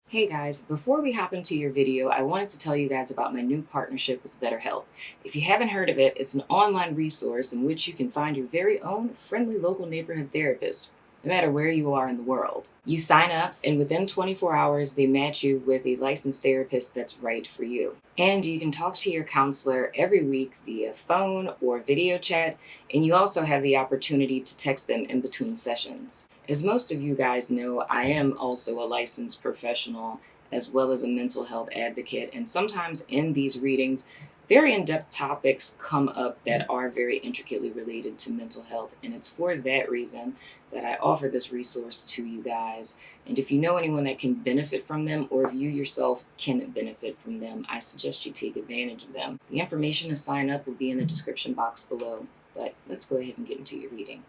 Hey guys, before we hop into your video, I wanted to tell you guys about my new partnership with BetterHelp. If you haven't heard of it, it's an online resource in which you can find your very own friendly local neighborhood therapist, no matter where you are in the world. You sign up, and within 24 hours, they match you with a licensed therapist that's right for you. And you can talk to your counselor every week via phone or video chat, and you also have the opportunity to text them in between sessions. As most of you guys know, I am also a licensed professional as well as a mental health advocate, and sometimes in these readings, very in depth topics come up that are very intricately related to mental health, and it's for that reason that I offer this resource to you guys. And if you know anyone that can benefit from them, or if you yourself can benefit from them, I suggest you take advantage of them. The information to sign up will be in the description box below, but let's go ahead and get into your reading.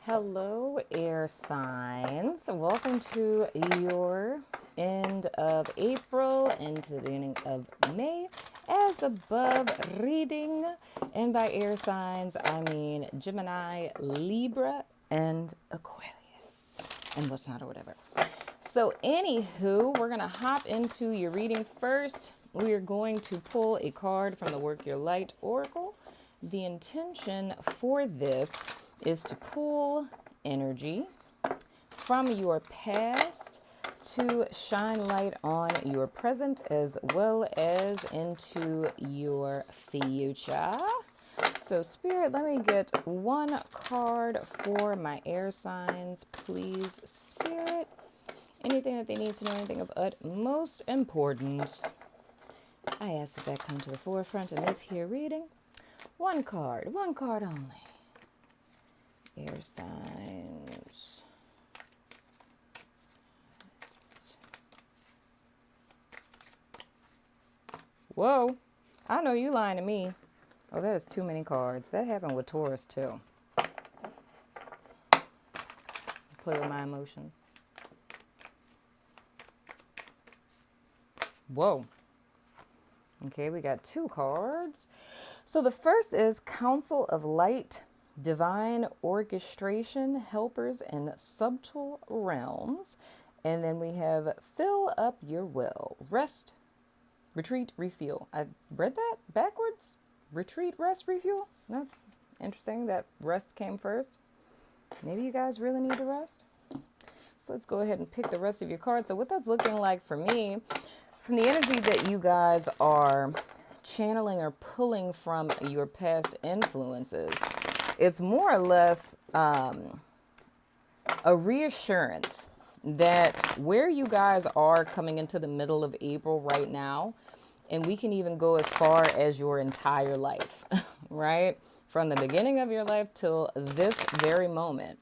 Hello, air signs. Welcome to your end of April into the beginning of May as above reading. And by air signs, I mean Gemini, Libra, and Aquarius. And what's not or whatever. So anywho, we're going to hop into your reading first. We are going to pull a card from the Work Your Light Oracle. The intention for this is to pull energy from your past to shine light on your present as well as into your future. So Spirit, let me get one card for my air signs, please, Spirit. Anything that they need to know, anything of utmost importance, I ask that come to the forefront in this here reading. One card only. Air signs. Whoa. I know you lying to me. Oh, that is too many cards. That happened with Taurus too. Play with my emotions. Whoa. Okay, we got two cards. So the first is Council of Light, Divine Orchestration, Helpers, and Subtle Realms. And then we have Fill Up Your Will, Rest, Retreat, Refuel. I read that backwards. Retreat, Rest, Refuel. That's interesting that rest came first. Maybe you guys really need to rest. So let's go ahead and pick the rest of your cards. So what that's looking like for me, from the energy that you guys are channeling or pulling from your past influences, it's more or less a reassurance that where you guys are coming into the middle of April right now, and we can even go as far as your entire life, right? From the beginning of your life till this very moment,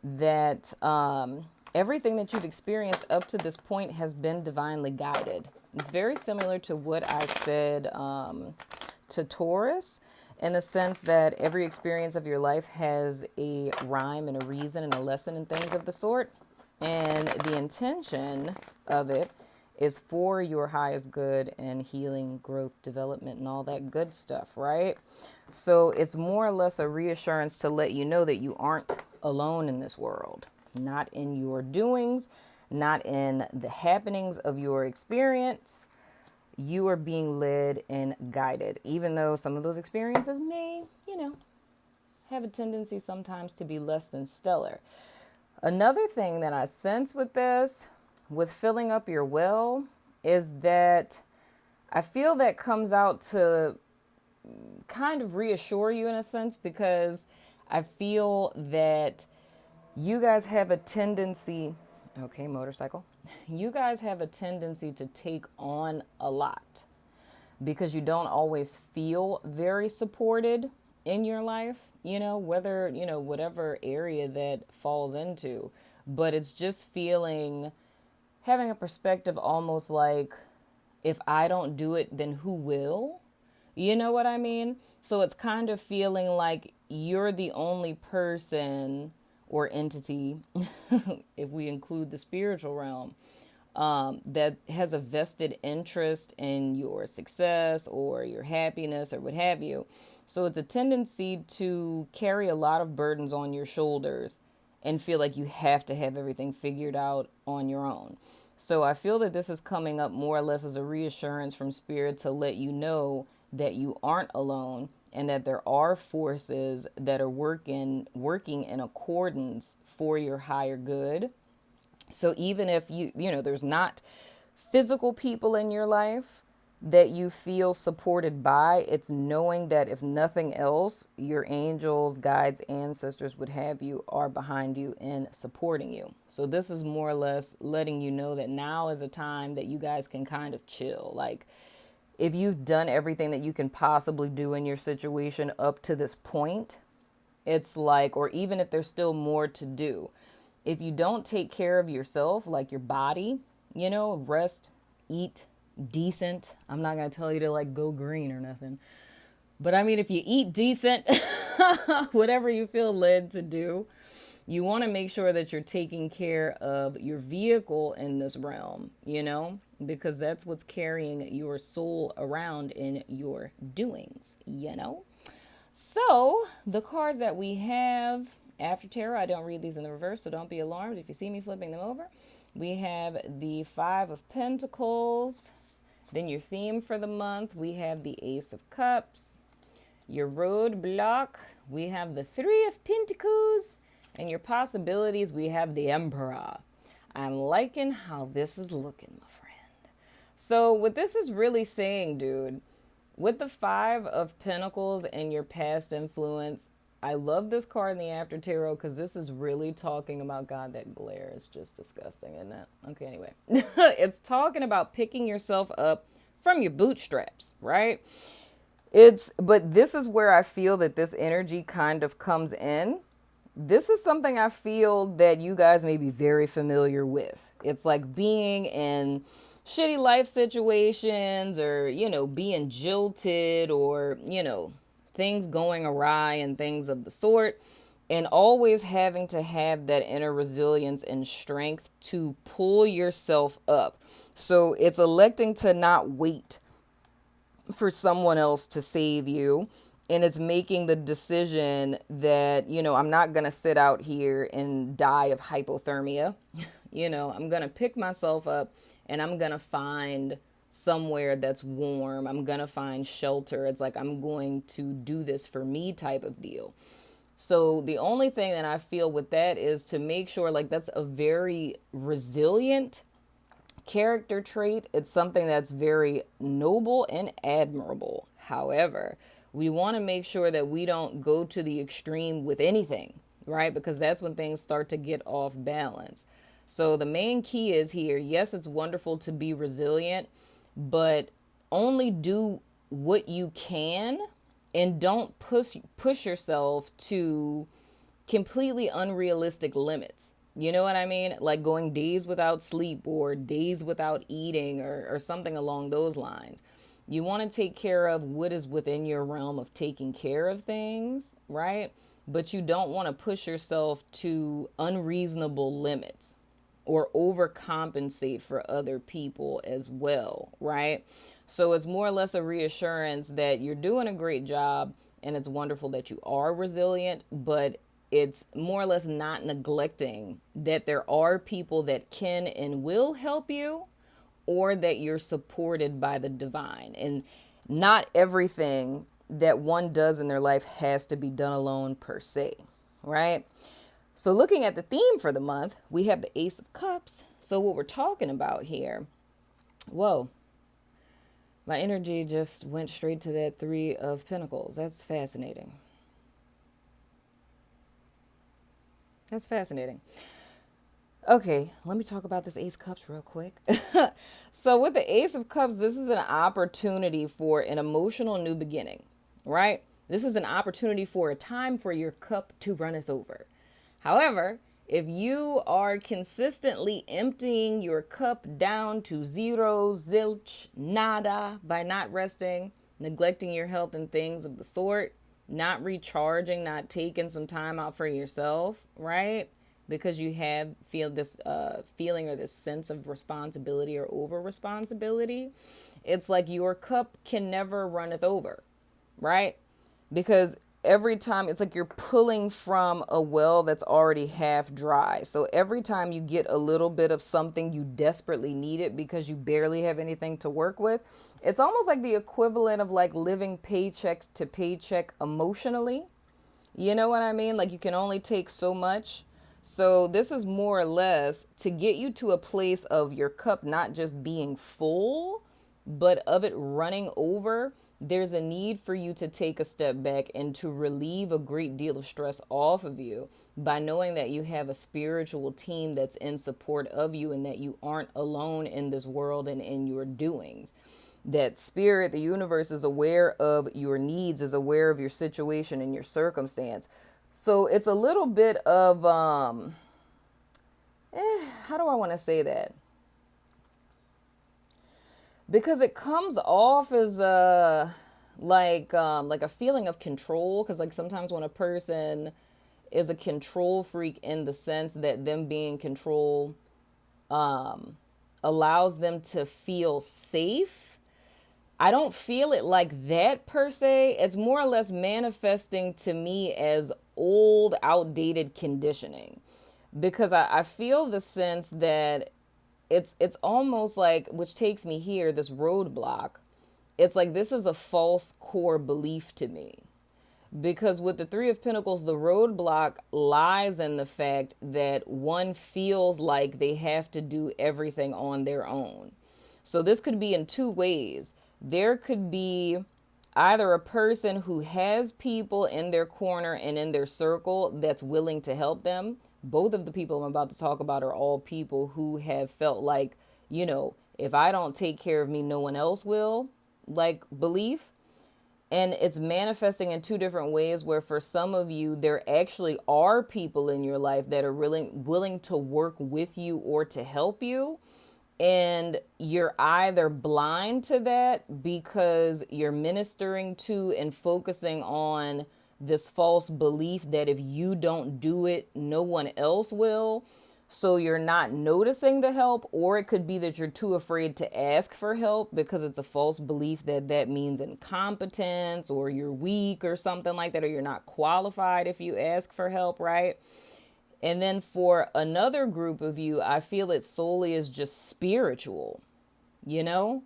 that everything that you've experienced up to this point has been divinely guided. It's very similar to what I said to Taurus, in the sense that every experience of your life has a rhyme and a reason and a lesson and things of the sort. And the intention of it is for your highest good and healing, growth, development, and all that good stuff, right? So it's more or less a reassurance to let you know that you aren't alone in this world, not in your doings, not in the happenings of your experience. You are being led and guided, even though some of those experiences may, have a tendency sometimes to be less than stellar. Another thing that I sense with this, with filling up your will, is that I feel that comes out to kind of reassure you in a sense, because I feel that you guys have a tendency, okay, motorcycle, you guys have a tendency to take on a lot because you don't always feel very supported in your life, whether, whatever area that falls into, but it's just having a perspective almost like, if I don't do it, then who will? You know what I mean? So it's kind of feeling like you're the only person or entity, if we include the spiritual realm, that has a vested interest in your success or your happiness or what have you. So it's a tendency to carry a lot of burdens on your shoulders and feel like you have to have everything figured out on your own. So I feel that this is coming up more or less as a reassurance from spirit to let you know that you aren't alone and that there are forces that are working in accordance for your higher good. So even if there's not physical people in your life that you feel supported by, it's knowing that if nothing else, your angels, guides, ancestors, what have you, are behind you and supporting you. So this is more or less letting you know that now is a time that you guys can kind of chill. Like, if you've done everything that you can possibly do in your situation up to this point, it's like, or even if there's still more to do, if you don't take care of yourself, like your body, rest, eat decent. I'm not going to tell you to like go green or nothing. But I mean, if you eat decent, whatever you feel led to do, you want to make sure that you're taking care of your vehicle in this realm, because that's what's carrying your soul around in your doings. So the cards that we have after tarot, I don't read these in the reverse, so don't be alarmed if you see me flipping them over. We have the Five of Pentacles. Then your theme for the month, we have the Ace of Cups. Your roadblock, we have the Three of Pentacles. And your possibilities, we have the Emperor. I'm liking how this is looking, my friend. So what this is really saying, dude, with the Five of Pentacles and your past influence, I love this card in the After Tarot because this is really talking about, God, that glare is just disgusting, isn't it? Okay, anyway. It's talking about picking yourself up from your bootstraps, right? But this is where I feel that this energy kind of comes in. This is something I feel that you guys may be very familiar with. It's like being in shitty life situations or, being jilted or, things going awry and things of the sort. And always having to have that inner resilience and strength to pull yourself up. So it's electing to not wait for someone else to save you. And it's making the decision that, I'm not going to sit out here and die of hypothermia. I'm going to pick myself up and I'm going to find somewhere that's warm. I'm going to find shelter. It's like I'm going to do this for me type of deal. So the only thing that I feel with that is to make sure, like, that's a very resilient character trait. It's something that's very noble and admirable. However, we want to make sure that we don't go to the extreme with anything, right? Because that's when things start to get off balance. So the main key is here, yes, it's wonderful to be resilient, but only do what you can and don't push yourself to completely unrealistic limits. You know what I mean? Like going days without sleep or days without eating or something along those lines. You want to take care of what is within your realm of taking care of things, right? But you don't want to push yourself to unreasonable limits or overcompensate for other people as well, right? So it's more or less a reassurance that you're doing a great job and it's wonderful that you are resilient, but it's more or less not neglecting that there are people that can and will help you, or that you're supported by the divine. And not everything that one does in their life has to be done alone per se, right? So looking at the theme for the month, we have the Ace of Cups. So what we're talking about here, whoa, my energy just went straight to that Three of Pentacles. That's fascinating. That's fascinating. Okay, let me talk about this Ace of Cups real quick. So with the Ace of Cups, this is an opportunity for an emotional new beginning, right? This is an opportunity for a time for your cup to runneth over. However, if you are consistently emptying your cup down to zero, zilch, nada by not resting, neglecting your health and things of the sort, not recharging, not taking some time out for yourself, right? Because you feel this feeling or this sense of responsibility or over responsibility, it's like your cup can never runneth over, right? Because every time it's like you're pulling from a well that's already half dry. So every time you get a little bit of something, you desperately need it because you barely have anything to work with. It's almost like the equivalent of like living paycheck to paycheck emotionally. You know what I mean? Like you can only take so much. So this is more or less to get you to a place of your cup not just being full, but of it running over. There's a need for you to take a step back and to relieve a great deal of stress off of you by knowing that you have a spiritual team that's in support of you and that you aren't alone in this world and in your doings. That spirit, the universe, is aware of your needs, is aware of your situation and your circumstance. So it's a little bit of how do I want to say that? Because it comes off as like a feeling of control, because like sometimes when a person is a control freak in the sense that them being control allows them to feel safe. I don't feel it like that per se. It's more or less manifesting to me as old, outdated conditioning. Because I feel the sense that it's almost like, which takes me here, this roadblock. It's like this is a false core belief to me. Because with the Three of Pentacles, the roadblock lies in the fact that one feels like they have to do everything on their own. So this could be in two ways. There could be either a person who has people in their corner and in their circle that's willing to help them. Both of the people I'm about to talk about are all people who have felt like, you know, if I don't take care of me, no one else will, like belief. And it's manifesting in two different ways where for some of you, there actually are people in your life that are willing to work with you or to help you. And you're either blind to that because you're ministering to and focusing on this false belief that if you don't do it, no one else will. So you're not noticing the help, or it could be that you're too afraid to ask for help because it's a false belief that that means incompetence or you're weak or something like that, or you're not qualified if you ask for help, right? And then for another group of you, I feel it solely is just spiritual, you know?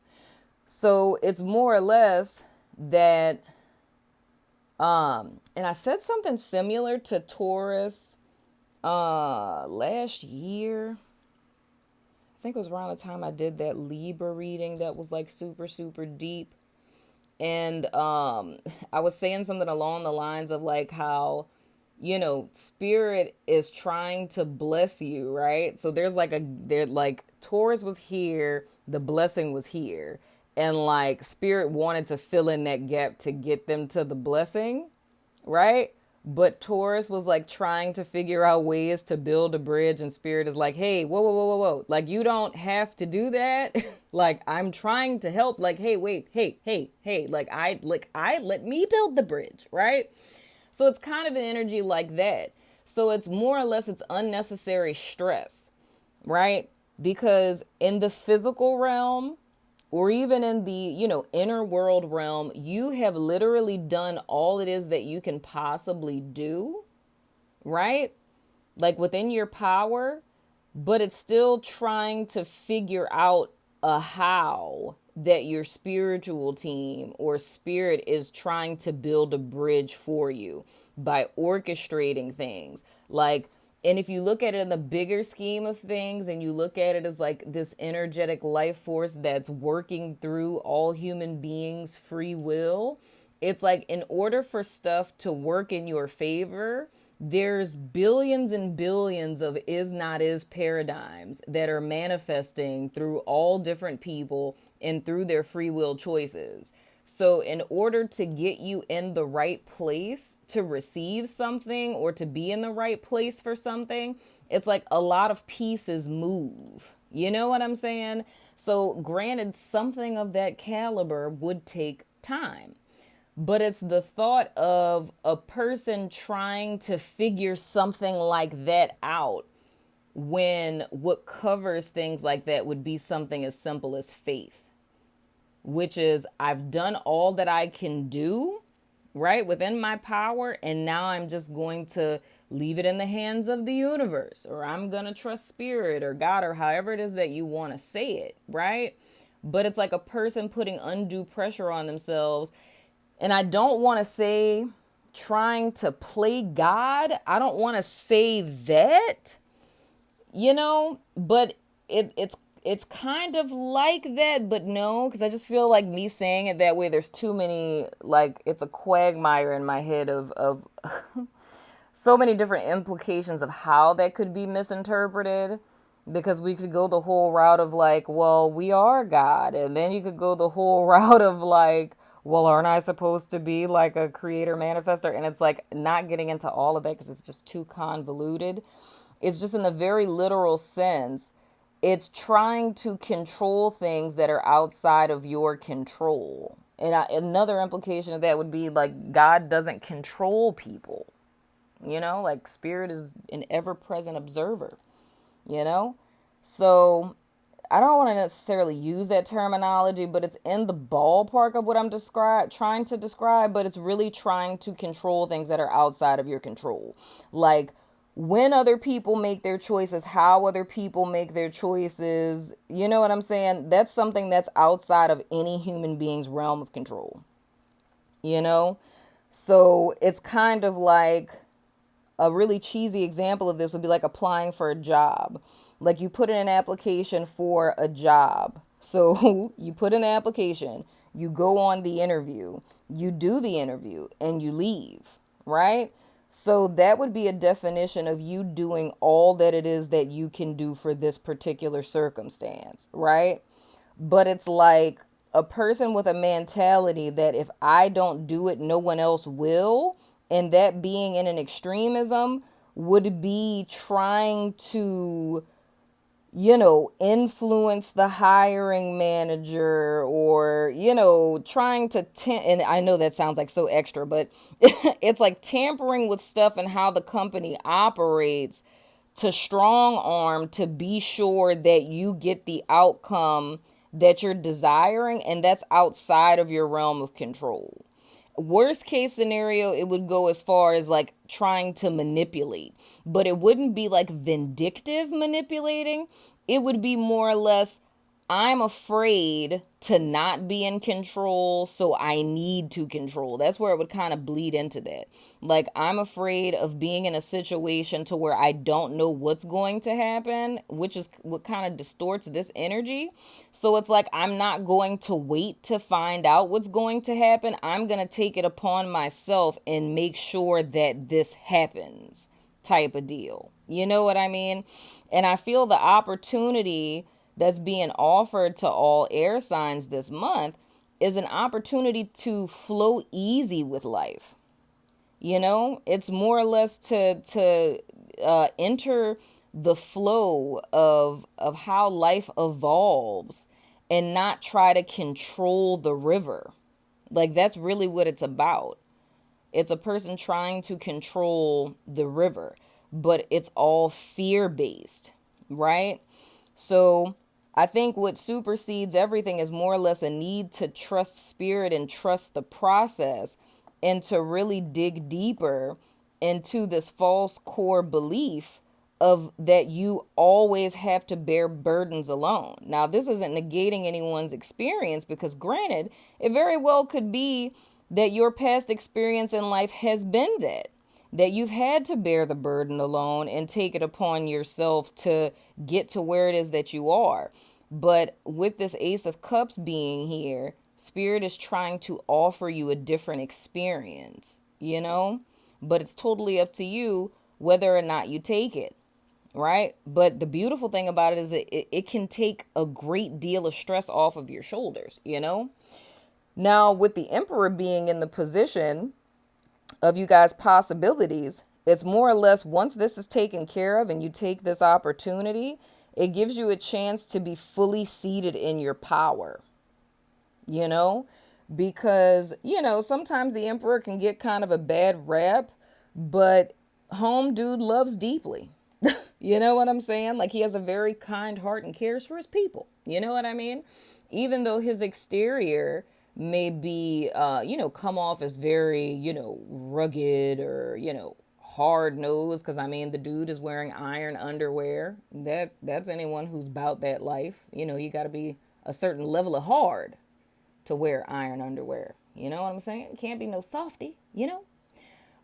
So it's more or less that, and I said something similar to Taurus last year. I think it was around the time I did that Libra reading that was like super, super deep. And I was saying something along the lines of like how, you know, spirit is trying to bless you, right? So there's like Taurus was here, the blessing was here. And like spirit wanted to fill in that gap to get them to the blessing, right? But Taurus was like trying to figure out ways to build a bridge, and spirit is like, hey, whoa, whoa, whoa, whoa, whoa. Like, you don't have to do that. Like, I'm trying to help. Like, hey, wait, hey. Let me build the bridge, right? So it's kind of an energy like that. So it's more or less, it's unnecessary stress, right? Because in the physical realm, or even in the, you know, inner world realm, you have literally done all it is that you can possibly do, right? Like within your power, but it's still trying to figure out a how that your spiritual team or spirit is trying to build a bridge for you by orchestrating things. Like, and if you look at it in the bigger scheme of things and you look at it as like this energetic life force that's working through all human beings' free will, it's like in order for stuff to work in your favor, there's billions and billions of is not is paradigms that are manifesting through all different people and through their free will choices. So in order to get you in the right place to receive something or to be in the right place for something, it's like a lot of pieces move. You know what I'm saying? So granted, something of that caliber would take time. But it's the thought of a person trying to figure something like that out when what covers things like that would be something as simple as faith, which is I've done all that I can do, right? Within my power. And now I'm just going to leave it in the hands of the universe, or I'm going to trust spirit or God, or however it is that you want to say it, right? But it's like a person putting undue pressure on themselves. And I don't want to say trying to play God. I don't want to say that, but it's kind of like that, but no, because I just feel like me saying it that way, there's too many, like, it's a quagmire in my head of so many different implications of how that could be misinterpreted. Because we could go the whole route of like, well, we are God. And then you could go the whole route of like, well, aren't I supposed to be like a creator manifester? And it's like not getting into all of that because it's just too convoluted. It's just in the very literal sense, it's trying to control things that are outside of your control. And another implication of that would be like God doesn't control people. Like spirit is an ever-present observer, you know? So I don't want to necessarily use that terminology, but it's in the ballpark of what I'm trying to describe, but it's really trying to control things that are outside of your control. Like when other people make their choices, how other people make their choices, you know what I'm saying? That's something that's outside of any human being's realm of control, you know? So it's kind of like a really cheesy example of this would be like applying for a job. Like you put in an application for a job. So you put in the application, you go on the interview, you do the interview, and you leave, right? So that would be a definition of you doing all that it is that you can do for this particular circumstance, right? But it's like a person with a mentality that if I don't do it, no one else will. And that being in an extremism would be trying to, influence the hiring manager or, trying to, and I know that sounds like so extra, but it's like tampering with stuff and how the company operates to strong arm to be sure that you get the outcome that you're desiring, and that's outside of your realm of control. Worst case scenario, it would go as far as like trying to manipulate, but it wouldn't be like vindictive manipulating. It would be more or less, I'm afraid to not be in control, so I need to control. That's where it would kind of bleed into that. Like, I'm afraid of being in a situation to where I don't know what's going to happen, which is what kind of distorts this energy. So it's like, I'm not going to wait to find out what's going to happen. I'm going to take it upon myself and make sure that this happens, type of deal. You know what I mean? And I feel the opportunity that's being offered to all air signs this month is an opportunity to flow easy with life. It's more or less to enter the flow of how life evolves and not try to control the river. Like that's really what it's about. It's a person trying to control the river, but it's all fear-based, right? So I think what supersedes everything is more or less a need to trust spirit and trust the process and to really dig deeper into this false core belief of that you always have to bear burdens alone. Now, this isn't negating anyone's experience because granted, it very well could be that your past experience in life has been that you've had to bear the burden alone and take it upon yourself to get to where it is that you are. But with this Ace of Cups being here, Spirit is trying to offer you a different experience, But it's totally up to you whether or not you take it, right? But the beautiful thing about it is that it can take a great deal of stress off of your shoulders, Now, with the Emperor being in the position of you guys' possibilities, it's more or less once this is taken care of and you take this opportunity, it gives you a chance to be fully seated in your power, because, sometimes the Emperor can get kind of a bad rap, but home dude loves deeply. You know what I'm saying? Like he has a very kind heart and cares for his people. You know what I mean? Even though his exterior may be, come off as very, rugged or, hard nosed. Because I mean, the dude is wearing iron underwear. That's anyone who's about that life. You got to be a certain level of hard to wear iron underwear. You know what I'm saying? It can't be no softy.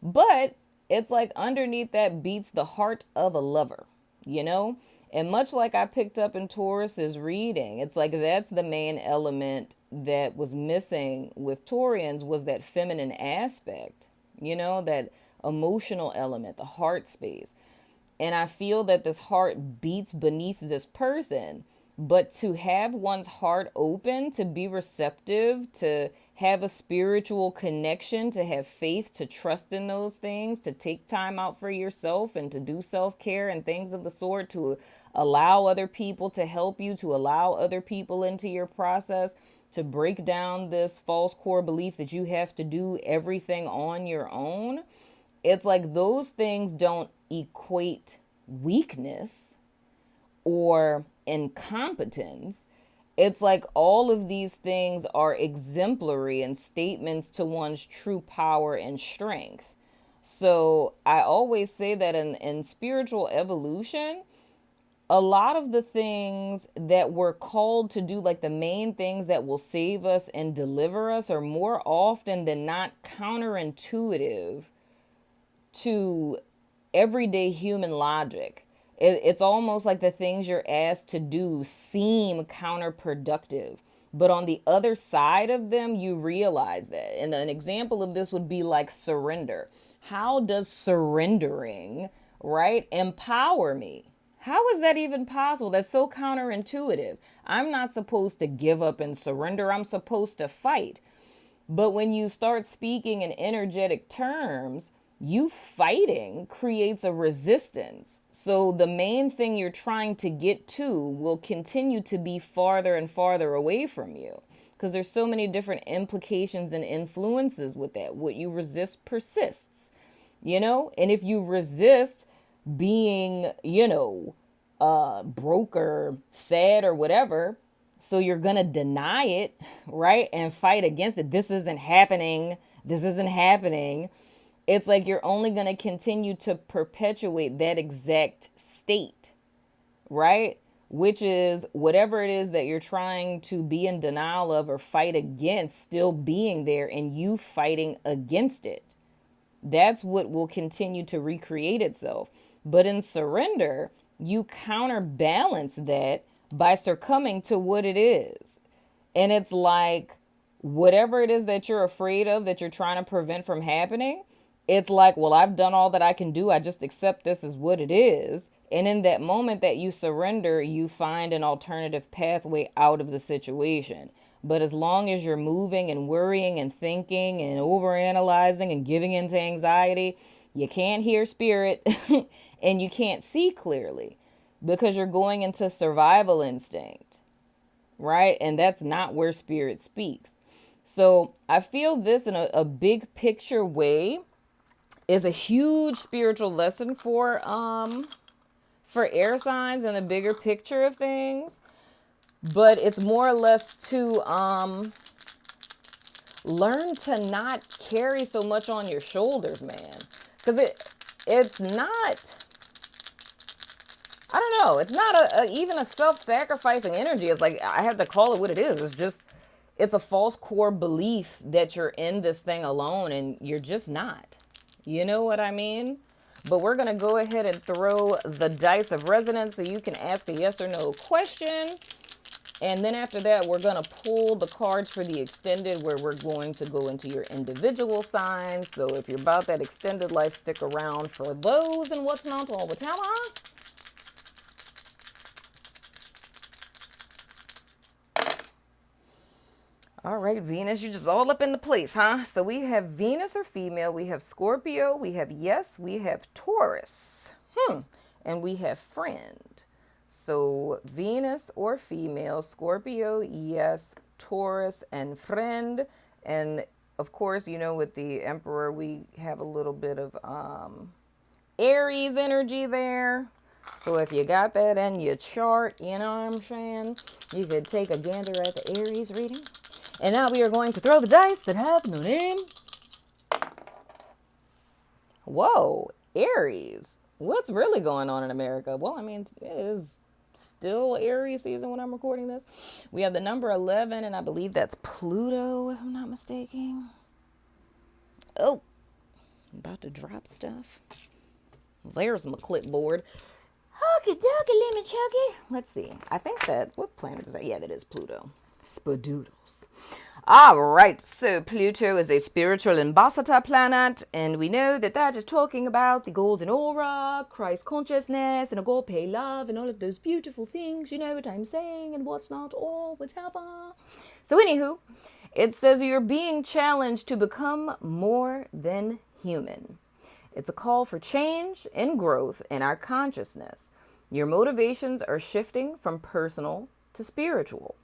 But it's like underneath that beats the heart of a lover, you know? And much like I picked up in Taurus's reading, it's like that's the main element that was missing with Taurians was that feminine aspect, that emotional element, the heart space. And I feel that this heart beats beneath this person. But to have one's heart open, to be receptive, to have a spiritual connection, to have faith, to trust in those things, to take time out for yourself and to do self-care and things of the sort, to allow other people to help you, to allow other people into your process, to break down this false core belief that you have to do everything on your own. It's like those things don't equate weakness or incompetence. It's like all of these things are exemplary and statements to one's true power and strength. So I always say that in spiritual evolution, a lot of the things that we're called to do, like the main things that will save us and deliver us, are more often than not counterintuitive to everyday human logic. It's almost like the things you're asked to do seem counterproductive. But on the other side of them, you realize that. And an example of this would be like surrender. How does surrendering, right, empower me? How is that even possible? That's so counterintuitive. I'm not supposed to give up and surrender. I'm supposed to fight. But when you start speaking in energetic terms, you fighting creates a resistance. So the main thing you're trying to get to will continue to be farther and farther away from you. Because there's so many different implications and influences with that. What you resist persists, And if you resist being, broke or sad or whatever, so you're going to deny it, right? And fight against it. This isn't happening. This isn't happening. It's like you're only going to continue to perpetuate that exact state, right? Which is whatever it is that you're trying to be in denial of or fight against still being there and you fighting against it. That's what will continue to recreate itself. But in surrender, you counterbalance that by succumbing to what it is. And it's like whatever it is that you're afraid of, that you're trying to prevent from happening, it's like, well, I've done all that I can do. I just accept this as what it is. And in that moment that you surrender, you find an alternative pathway out of the situation. But as long as you're moving and worrying and thinking and overanalyzing and giving into anxiety, you can't hear spirit and you can't see clearly because you're going into survival instinct, right? And that's not where spirit speaks. So I feel this in a big picture way is a huge spiritual lesson for air signs and the bigger picture of things. But it's more or less to learn to not carry so much on your shoulders, man. Because it's not, I don't know, it's not even a self-sacrificing energy. It's like, I have to call it what it is. It's just, it's a false core belief that you're in this thing alone and you're just not. You know what I mean? But we're going to go ahead and throw the dice of resonance so you can ask a yes or no question. And then after that, we're going to pull the cards for the extended where we're going to go into your individual signs. So if you're about that extended life, stick around for those and what's not all the time. All right, Venus, you're just all up in the place, huh? So we have Venus or female, we have Scorpio, we have yes, we have Taurus, and we have friend. So Venus or female, Scorpio, yes, Taurus, and friend. And of course, with the Emperor, we have a little bit of Aries energy there. So if you got that in your chart, you know what I'm saying, you could take a gander at the Aries reading. And now we are going to throw the dice that have no name. Whoa, Aries. What's really going on in America? Well, I mean, it is still Aries season when I'm recording this. We have the number 11, and I believe that's Pluto, if I'm not mistaken. Oh, I'm about to drop stuff. There's my clipboard. Okie dokie, lemon chuggy. Let's see. I think that, what planet is that? Yeah, that is Pluto. Spadoodles. All right, so Pluto is a spiritual ambassador planet, and we know that that is talking about the golden aura, Christ consciousness, and agape love, and all of those beautiful things. You know what I'm saying, and what's not, or whatever. So anywho, it says you're being challenged to become more than human. It's a call for change and growth in our consciousness. Your motivations are shifting from personal to spiritual.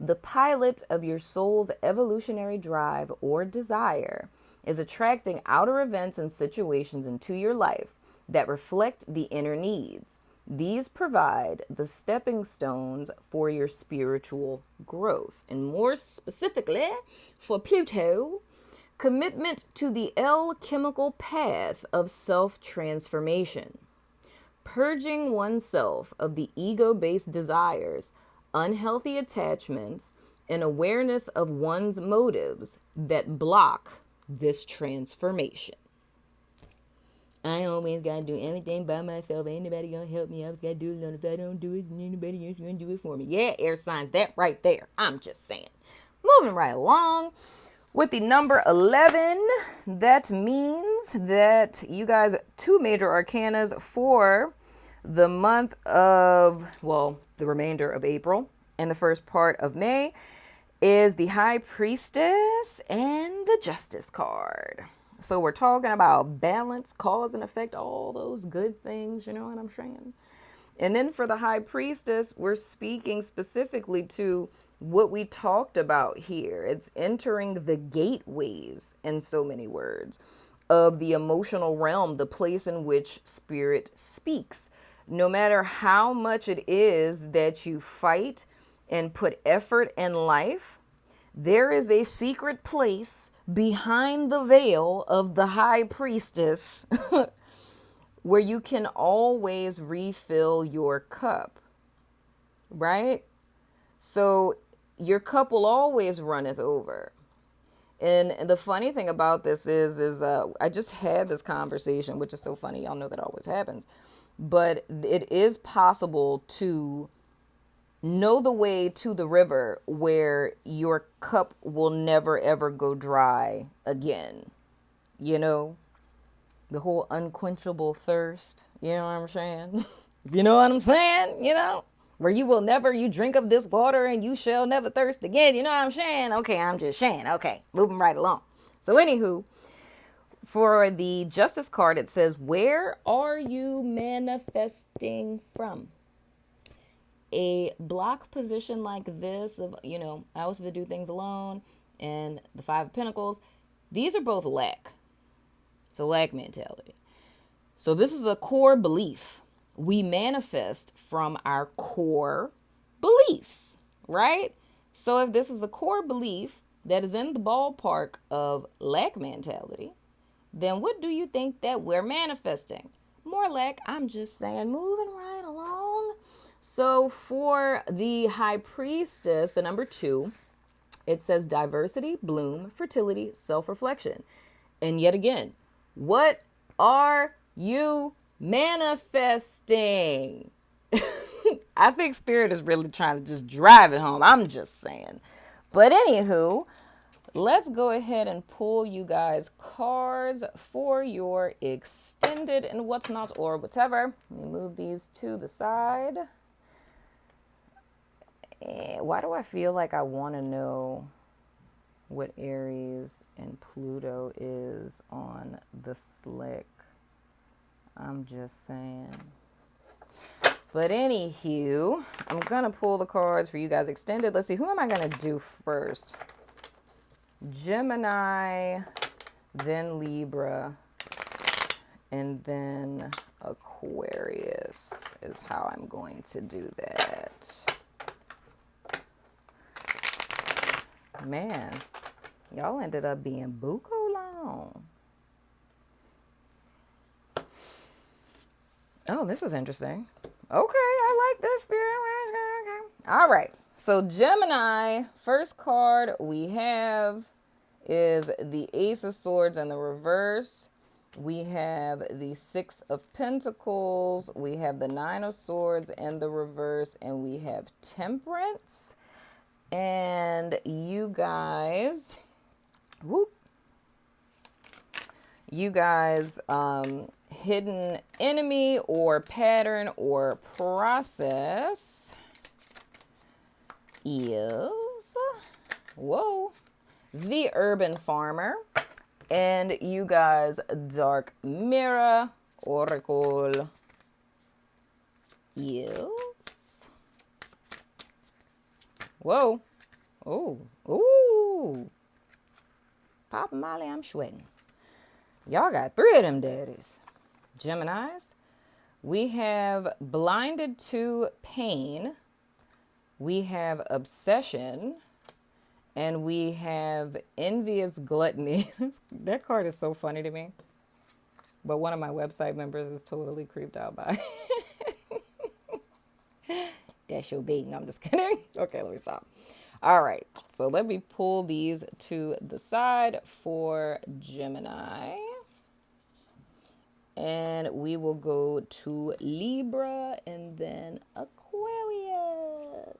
The pilot of your soul's evolutionary drive or desire is attracting outer events and situations into your life that reflect the inner needs. These provide the stepping stones for your spiritual growth. And more specifically, for Pluto, commitment to the alchemical path of self-transformation. Purging oneself of the ego-based desires, unhealthy attachments, and awareness of one's motives that block this transformation. I always gotta do everything by myself. Ain't nobody gonna help me. I just gotta do it alone. If I don't do it, anybody else gonna do it for me. Yeah, air signs, that right there. I'm just saying. Moving right along. With the number 11, that means that you guys, 2 major arcanas for the month of, well, the remainder of April and the first part of May is the High Priestess and the Justice card. So we're talking about balance, cause and effect, all those good things, you know what I'm saying? And then for the High Priestess, we're speaking specifically to what we talked about here. It's entering the gateways, in so many words, of the emotional realm, the place in which spirit speaks. No matter how much it is that you fight and put effort in life, there is a secret place behind the veil of the High Priestess where you can always refill your cup, right? So your cup will always runneth over. And the funny thing about this is I just had this conversation, which is so funny. Y'all know that always happens. But it is possible to know the way to the river where your cup will never, ever go dry again. You know, the whole unquenchable thirst. You know what I'm saying? You know what I'm saying? You know? Where you will never, you drink of this water and you shall never thirst again. You know what I'm saying? Okay, I'm just saying. Okay, moving right along. So anywho, for the Justice card, it says, where are you manifesting from? A block position like this of, you know, I always have to do things alone, and the Five of Pentacles, these are both lack. It's a lack mentality. So this is a core belief. We manifest from our core beliefs, right? So if this is a core belief that is in the ballpark of lack mentality, then what do you think that we're manifesting? More lack. I'm just saying, moving right along. So for the High Priestess, the number 2, it says diversity, bloom, fertility, self-reflection. And yet again, what are you manifesting? I think Spirit is really trying to just drive it home. I'm just saying. But anywho, let's go ahead and pull you guys cards for your extended and what's not or whatever. Let me move these to the side. And why do I feel like I want to know what Aries and Pluto is on the slick? I'm just saying. But anywho, I'm going to pull the cards for you guys extended. Let's see, who am I going to do first? Gemini, then Libra, and then Aquarius is how I'm going to do that. Man, y'all ended up being buco long. Oh, this is interesting. Okay, I like this spirit. Okay. All right. So Gemini, first card we have is the Ace of Swords in the reverse. We have the Six of Pentacles. We have the Nine of Swords in the reverse. And we have Temperance. And you guys, hidden enemy or pattern or process is, the urban farmer. And you guys, dark mirror oracle is, Papa Molly, I'm sweating. Y'all got 3 of them daddies. Geminis, we have blinded to pain. We have obsession. And we have envious gluttony. That card is so funny to me. But one of my website members is totally creeped out by it. That's your bait. No, I'm just kidding. Okay, let me stop. All right. So let me pull these to the side for Gemini. And we will go to Libra and then Aquarius.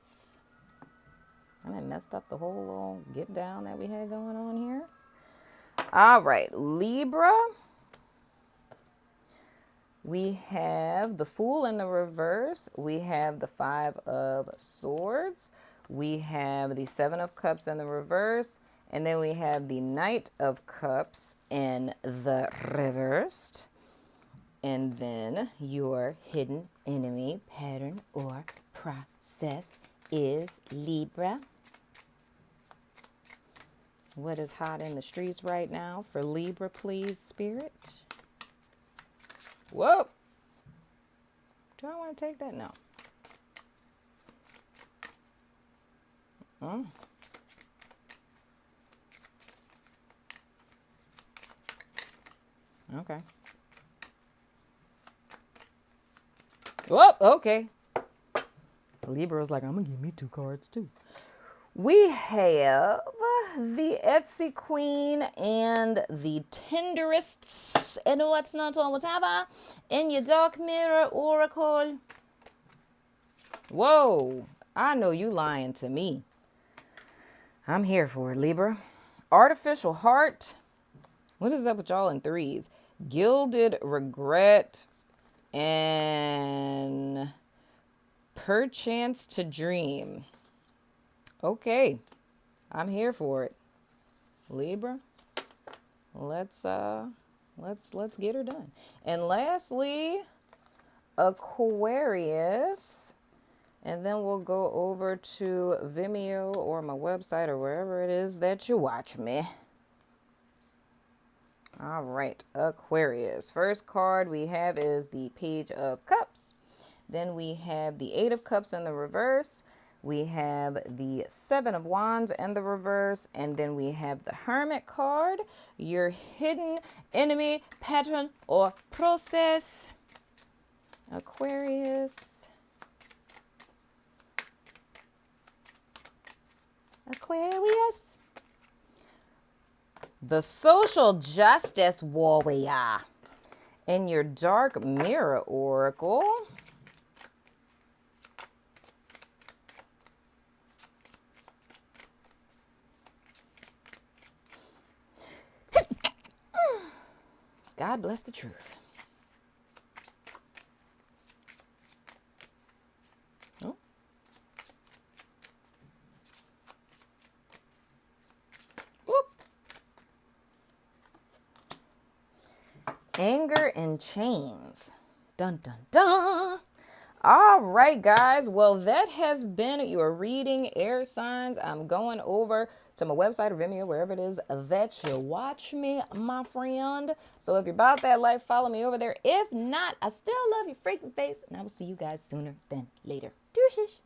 I messed up the whole little get down that we had going on here. All right, Libra. We have the Fool in the reverse. We have the Five of Swords. We have the Seven of Cups in the reverse. And then we have the Knight of Cups in the reversed. And then your hidden enemy pattern or process is Libra. What is hot in the streets right now for Libra, please, Spirit? Whoa. Do I want to take that? No. Okay. Whoa, okay. Libra was like, I'm going to give me 2 cards too. We have the Etsy Queen and the Tenderists and what's not or whatever in your dark mirror oracle. Whoa, I know you lying to me. I'm here for it, Libra. Artificial heart. What is up with y'all in 3s? Gilded regret and perchance to dream. Okay, I'm here for it, Libra. Let's get her done. And lastly, Aquarius, and then we'll go over to Vimeo or my website or wherever it is that you watch me. All right, Aquarius. First card we have is the Page of Cups. Then we have the Eight of Cups in the reverse. We have the Seven of Wands in the reverse, and then we have the Hermit card, your hidden enemy, pattern, or process. Aquarius. Aquarius. The Social Justice Warrior in your Dark Mirror Oracle. God bless the truth. Oh. Whoop. Anger and chains. Dun, dun, dun. All right, guys. Well, that has been your reading, air signs. I'm going over to my website or Vimeo, wherever it is that you watch me, my friend. So if you're about that life, follow me over there. If not, I still love your freaking face, and I will see you guys sooner than later. Deuces.